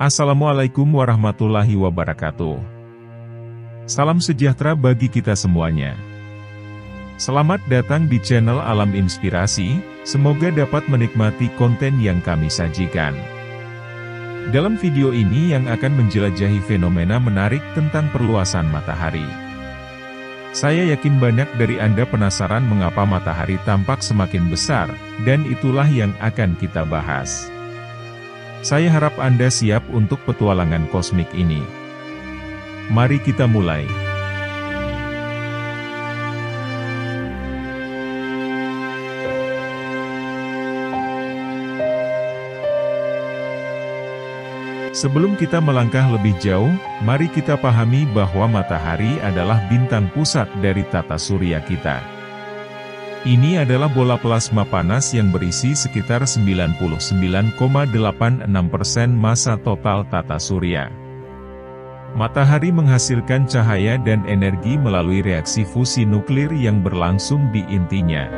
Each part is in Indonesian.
Assalamualaikum warahmatullahi wabarakatuh. Salam sejahtera bagi kita semuanya. Selamat datang di channel Alam Inspirasi, semoga dapat menikmati konten yang kami sajikan. Dalam video ini yang akan menjelajahi fenomena menarik tentang perluasan matahari. Saya yakin banyak dari Anda penasaran mengapa matahari tampak semakin besar, dan itulah yang akan kita bahas. Saya harap Anda siap untuk petualangan kosmik ini. Mari kita mulai. Sebelum kita melangkah lebih jauh, mari kita pahami bahwa matahari adalah bintang pusat dari tata surya kita. Ini adalah bola plasma panas yang berisi sekitar 99,86% massa total tata surya. Matahari menghasilkan cahaya dan energi melalui reaksi fusi nuklir yang berlangsung di intinya.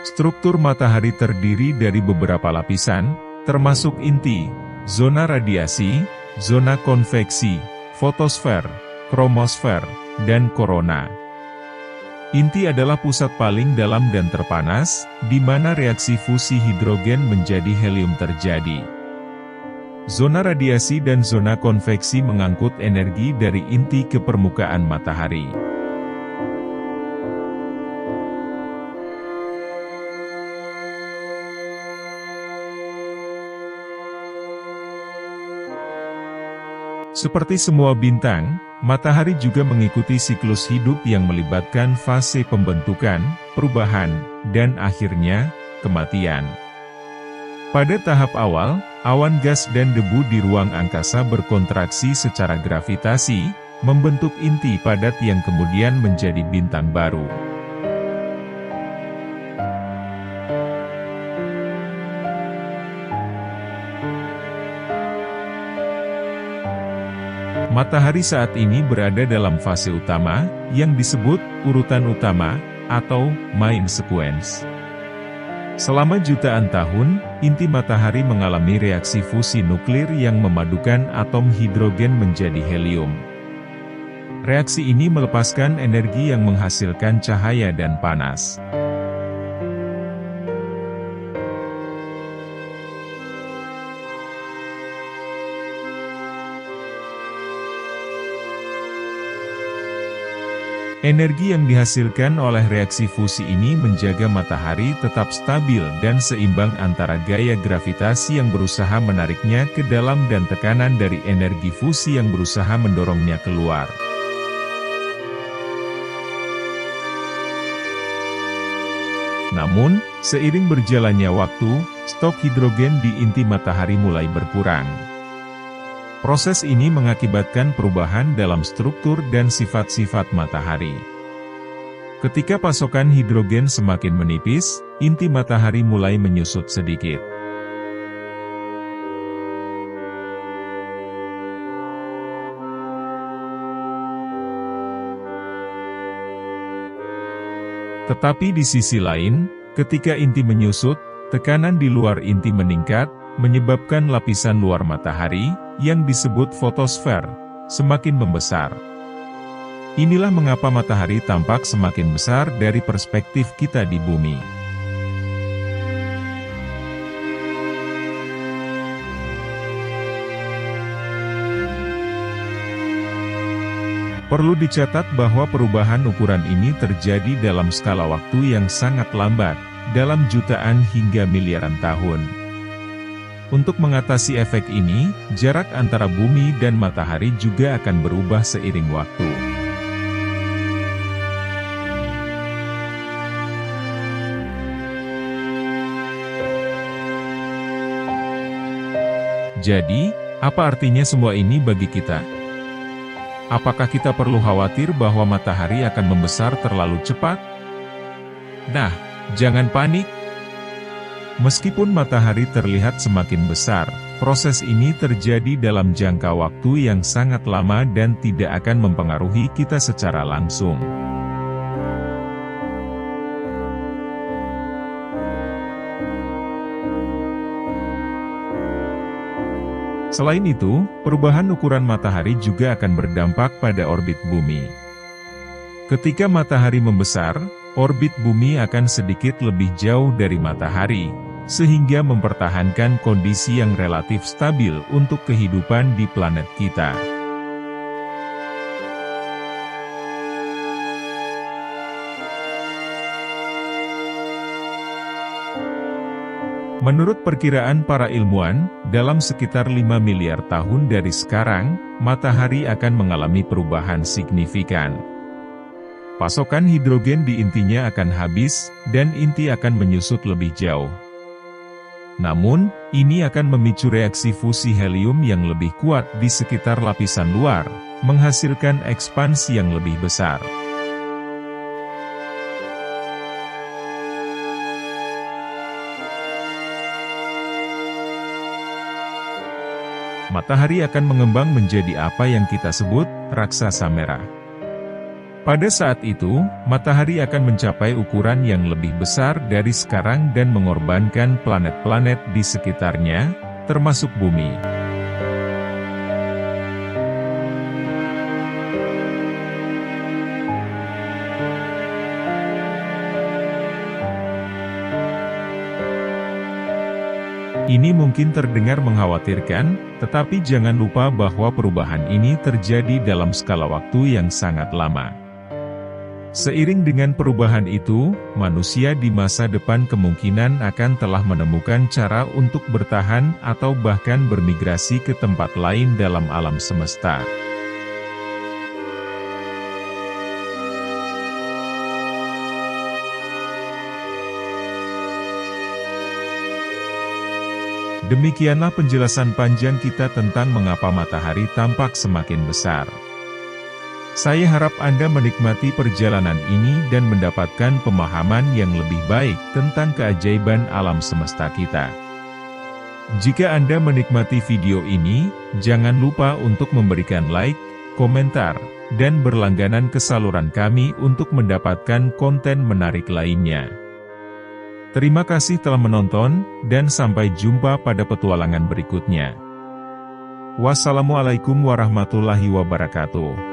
Struktur matahari terdiri dari beberapa lapisan, termasuk inti, zona radiasi, zona konveksi, fotosfer, kromosfer, dan korona. Inti adalah pusat paling dalam dan terpanas, di mana reaksi fusi hidrogen menjadi helium terjadi. Zona radiasi dan zona konveksi mengangkut energi dari inti ke permukaan matahari. Seperti semua bintang, matahari juga mengikuti siklus hidup yang melibatkan fase pembentukan, perubahan, dan akhirnya, kematian. Pada tahap awal, awan gas dan debu di ruang angkasa berkontraksi secara gravitasi, membentuk inti padat yang kemudian menjadi bintang baru. Matahari saat ini berada dalam fase utama, yang disebut urutan utama, atau main sequence. Selama jutaan tahun, inti matahari mengalami reaksi fusi nuklir yang memadukan atom hidrogen menjadi helium. Reaksi ini melepaskan energi yang menghasilkan cahaya dan panas. Energi yang dihasilkan oleh reaksi fusi ini menjaga matahari tetap stabil dan seimbang antara gaya gravitasi yang berusaha menariknya ke dalam dan tekanan dari energi fusi yang berusaha mendorongnya keluar. Namun, seiring berjalannya waktu, stok hidrogen di inti matahari mulai berkurang. Proses ini mengakibatkan perubahan dalam struktur dan sifat-sifat matahari. Ketika pasokan hidrogen semakin menipis, inti matahari mulai menyusut sedikit. Tetapi di sisi lain, ketika inti menyusut, tekanan di luar inti meningkat, menyebabkan lapisan luar matahari, yang disebut fotosfer, semakin membesar. Inilah mengapa matahari tampak semakin besar dari perspektif kita di bumi. Perlu dicatat bahwa perubahan ukuran ini terjadi dalam skala waktu yang sangat lambat, dalam jutaan hingga miliaran tahun. Untuk mengatasi efek ini, jarak antara bumi dan matahari juga akan berubah seiring waktu. Jadi, apa artinya semua ini bagi kita? Apakah kita perlu khawatir bahwa matahari akan membesar terlalu cepat? Nah, jangan panik. Meskipun matahari terlihat semakin besar, proses ini terjadi dalam jangka waktu yang sangat lama dan tidak akan mempengaruhi kita secara langsung. Selain itu, perubahan ukuran matahari juga akan berdampak pada orbit bumi. Ketika matahari membesar, orbit bumi akan sedikit lebih jauh dari matahari, sehingga mempertahankan kondisi yang relatif stabil untuk kehidupan di planet kita. Menurut perkiraan para ilmuwan, dalam sekitar 5 miliar tahun dari sekarang, matahari akan mengalami perubahan signifikan. Pasokan hidrogen di intinya akan habis, dan inti akan menyusut lebih jauh. Namun, ini akan memicu reaksi fusi helium yang lebih kuat di sekitar lapisan luar, menghasilkan ekspansi yang lebih besar. Matahari akan mengembang menjadi apa yang kita sebut raksasa merah. Pada saat itu, matahari akan mencapai ukuran yang lebih besar dari sekarang dan mengorbankan planet-planet di sekitarnya, termasuk bumi. Ini mungkin terdengar mengkhawatirkan, tetapi jangan lupa bahwa perubahan ini terjadi dalam skala waktu yang sangat lama. Seiring dengan perubahan itu, manusia di masa depan kemungkinan akan telah menemukan cara untuk bertahan atau bahkan bermigrasi ke tempat lain dalam alam semesta. Demikianlah penjelasan panjang kita tentang mengapa matahari tampak semakin besar. Saya harap Anda menikmati perjalanan ini dan mendapatkan pemahaman yang lebih baik tentang keajaiban alam semesta kita. Jika Anda menikmati video ini, jangan lupa untuk memberikan like, komentar, dan berlangganan ke saluran kami untuk mendapatkan konten menarik lainnya. Terima kasih telah menonton, dan sampai jumpa pada petualangan berikutnya. Wassalamualaikum warahmatullahi wabarakatuh.